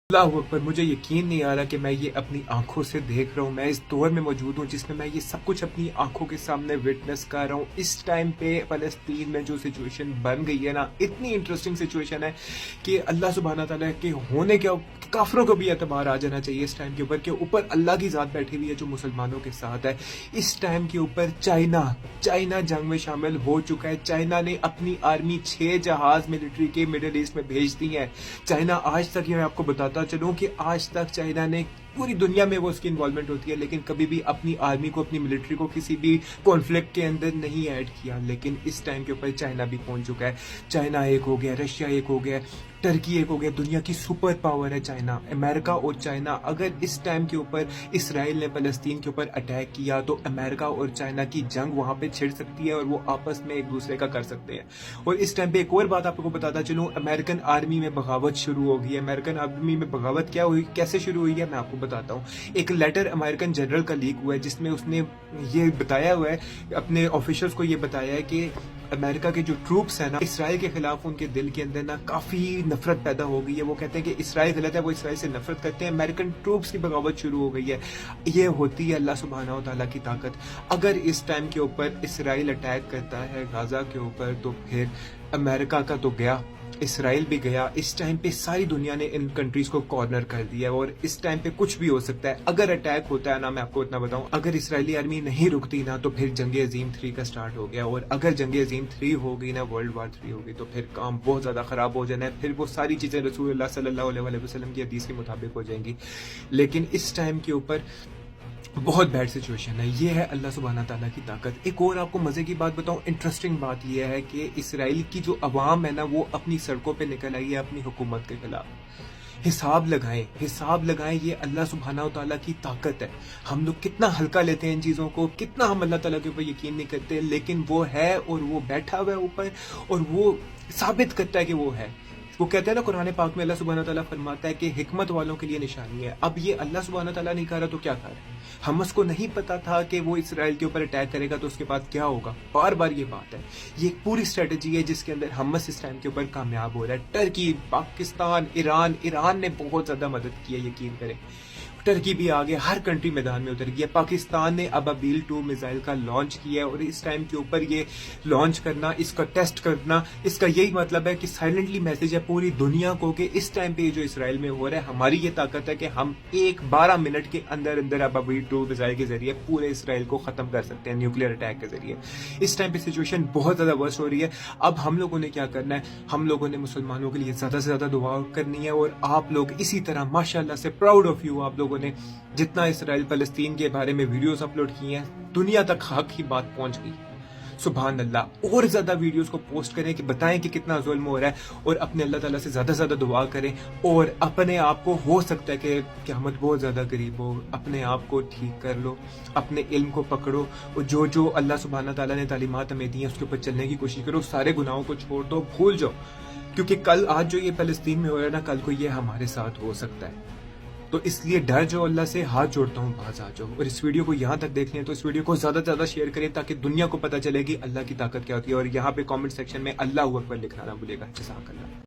اللہ اکبر، مجھے یقین نہیں آ رہا کہ میں یہ اپنی آنکھوں سے دیکھ رہا ہوں. میں اس دور میں موجود ہوں جس میں یہ سب کچھ اپنی آنکھوں کے سامنے وٹنس کر رہا ہوں. اس ٹائم پہ فلسطین میں جو سچویشن بن گئی ہے نا، اتنی انٹرسٹنگ سچویشن ہے کہ اللہ سبحانہ تعالیٰ کے ہونے کے کافروں کو بھی اعتبار آ جانا چاہیے اس ٹائم کے اوپر کہ اوپر اللہ کی ذات بیٹھی ہوئی ہے جو مسلمانوں کے ساتھ ہے. اس ٹائم کے اوپر چائنا جنگ میں شامل ہو چکا ہے. چائنا نے اپنی آرمی 6 جہاز ملٹری کے مڈل ایسٹ میں بھیج دی ہیں. چائنا آج تک، یہ میں آپ کو بتاتا چلوں کہ آج تک چائنا نے پوری دنیا میں وہ اس کی انوالومنٹ ہوتی ہے لیکن کبھی بھی اپنی آرمی کو، اپنی ملٹری کو کسی بھی کانفلکٹ کے اندر نہیں ایڈ کیا. لیکن اس ٹائم کے اوپر چائنا بھی پہنچ چکا ہے. چائنا ایک ہو گیا، رشیا ایک ہو گیا، ٹرکی ایک ہو گیا. دنیا کی سپر پاور ہے چائنا. امریکہ اور چائنا، اگر اس ٹائم کے اوپر اسرائیل نے فلسطین کے اوپر اٹیک کیا تو امریکہ اور چائنا کی جنگ وہاں پہ چھڑ سکتی ہے اور وہ آپس میں ایک دوسرے کا کر سکتے ہیں. اور اس ٹائم پہ ایک اور بات آپ کو بتاتا چلوں، امریکن آرمی میں بغاوت شروع ہو گئی ہے. امریکن آرمی میں بغاوت کیا ہوئی، کیسے شروع ہوئی ہے، میں آپ کو بتاتا ہوں. ایک لیٹر امریکن جنرل کا لیک ہوا ہے جس میں اس نے یہ بتایا ہوا ہے، اپنے آفیشلز کو یہ بتایا ہے کہ امریکہ کے جو ٹروپس ہیں نا، اسرائیل کے خلاف ان کے دل کے اندر نا کافی نفرت پیدا ہو گئی ہے. وہ کہتے ہیں کہ اسرائیل غلط ہے، وہ اسرائیل سے نفرت کرتے ہیں. امریکن ٹروپس کی بغاوت شروع ہو گئی ہے. یہ ہوتی ہے اللہ سبحانہ و تعالیٰ کی طاقت. اگر اس ٹائم کے اوپر اسرائیل اٹیک کرتا ہے غزہ کے اوپر تو پھر امریکہ کا تو گیا، اسرائیل بھی گیا. اس ٹائم پہ ساری دنیا نے ان کنٹریز کو کارنر کر دیا اور اس ٹائم پہ کچھ بھی ہو سکتا ہے. اگر اٹیک ہوتا ہے نا، میں آپ کو اتنا بتاؤں، اگر اسرائیلی آرمی نہیں رکتی نا تو پھر جنگ عظیم 3 کا سٹارٹ ہو گیا. اور اگر جنگ عظیم 3 ہو گئی نا، ورلڈ وار 3 ہو گئی تو پھر کام بہت زیادہ خراب ہو جانا ہے. پھر وہ ساری چیزیں رسول اللہ صلی اللہ علیہ وسلم کی حدیث کے مطابق ہو جائیں گی. لیکن اس ٹائم کے اوپر بہت بیڈ سچویشن ہے. یہ ہے اللہ سبحانہ تعالیٰ کی طاقت. ایک اور آپ کو مزے کی بات بتاؤں، انٹرسٹنگ بات یہ ہے کہ اسرائیل کی جو عوام ہے نا، وہ اپنی سڑکوں پہ نکل آئی ہے اپنی حکومت کے خلاف. حساب لگائیں، یہ اللہ سبحانہ و تعالیٰ کی طاقت ہے. ہم لوگ کتنا ہلکا لیتے ہیں ان چیزوں کو، کتنا ہم اللہ تعالیٰ کے اوپر یقین نہیں کرتے، لیکن وہ ہے اور وہ بیٹھا ہوا ہے اوپر اور وہ ثابت کرتا ہے کہ وہ ہے. وہ کہتے ہیں نا قرآن پاک میں، اللہ سبحانہ تعالیٰ فرماتا ہے کہ حکمت والوں کے لیے نشانی ہے. اب یہ اللہ سبحانہ تعالیٰ نہیں کہہ رہا تو کیا کہہ رہا ہے؟ حماس کو نہیں پتا تھا کہ وہ اسرائیل کے اوپر اٹیک کرے گا تو اس کے بعد کیا ہوگا. بار بار یہ بات ہے، یہ ایک پوری اسٹریٹجی ہے جس کے اندر حماس اس ٹائم کے اوپر کامیاب ہو رہا ہے. ٹرکی، پاکستان، ایران نے بہت زیادہ مدد کی ہے، یقین کریں. ٹرکی بھی آگے، ہر کنٹری میدان میں اتر گیا. پاکستان نے ابابیل 2 میزائل کا لانچ کیا ہے اور اس ٹائم کے اوپر یہ لانچ کرنا، اس کا ٹیسٹ کرنا، اس کا یہی مطلب ہے کہ سائلنٹلی میسج ہے پوری دنیا کو کہ اس ٹائم پہ جو اسرائیل میں ہو رہا ہے، ہماری یہ طاقت ہے کہ ہم 12 منٹ کے اندر ابابیل 2 میزائل کے ذریعے پورے اسرائیل کو ختم کر سکتے ہیں، نیوکلیئر اٹیک کے ذریعے. اس ٹائم پہ سچویشن بہت زیادہ ورسٹ ہو رہی ہے. اب ہم لوگوں نے کیا کرنا ہے، ہم لوگوں نے مسلمانوں کے لیے زیادہ سے زیادہ دعا کرنی ہے. اور آپ لوگ اسی طرح ماشاءاللہ سے پراؤڈ آف یو، آپ لوگوں نے جتنا اسرائیل فلسطین کے بارے میں ویڈیوز اپلوڈ کی ہیں، دنیا تک حق کی بات پہنچ گئی. سبحان اللہ. اور زیادہ ویڈیوز کو پوسٹ کریں کہ بتائیں کہ کتنا ظلم ہو رہا ہے اور اپنے اللہ تعالیٰ سے زیادہ سے زیادہ دعا کریں. اور اپنے آپ کو، ہو سکتا ہے کہ قیامت بہت زیادہ قریب ہو، اپنے آپ کو ٹھیک کر لو، اپنے علم کو پکڑو اور جو اللہ سبحانہ تعالیٰ نے تعلیمات ہمیں دی ہیں اس کے اوپر چلنے کی کوشش کرو. سارے گناہوں کو چھوڑ دو، بھول جاؤ، کیونکہ آج جو یہ فلسطین میں ہو رہا ہے نا، کل کو یہ ہمارے ساتھ ہو سکتا ہے. تو اس لیے ڈر جو اللہ سے، ہاتھ جوڑتا ہوں باز آ جاؤ. اور اس ویڈیو کو یہاں تک دیکھ لیں تو اس ویڈیو کو زیادہ سے زیادہ شیئر کریں تاکہ دنیا کو پتہ چلے گی اللہ کی طاقت کیا ہوتی ہے. اور یہاں پہ کامنٹ سیکشن میں اللہ اکبر لکھنا نہ بھولے گا. جزاک اللہ.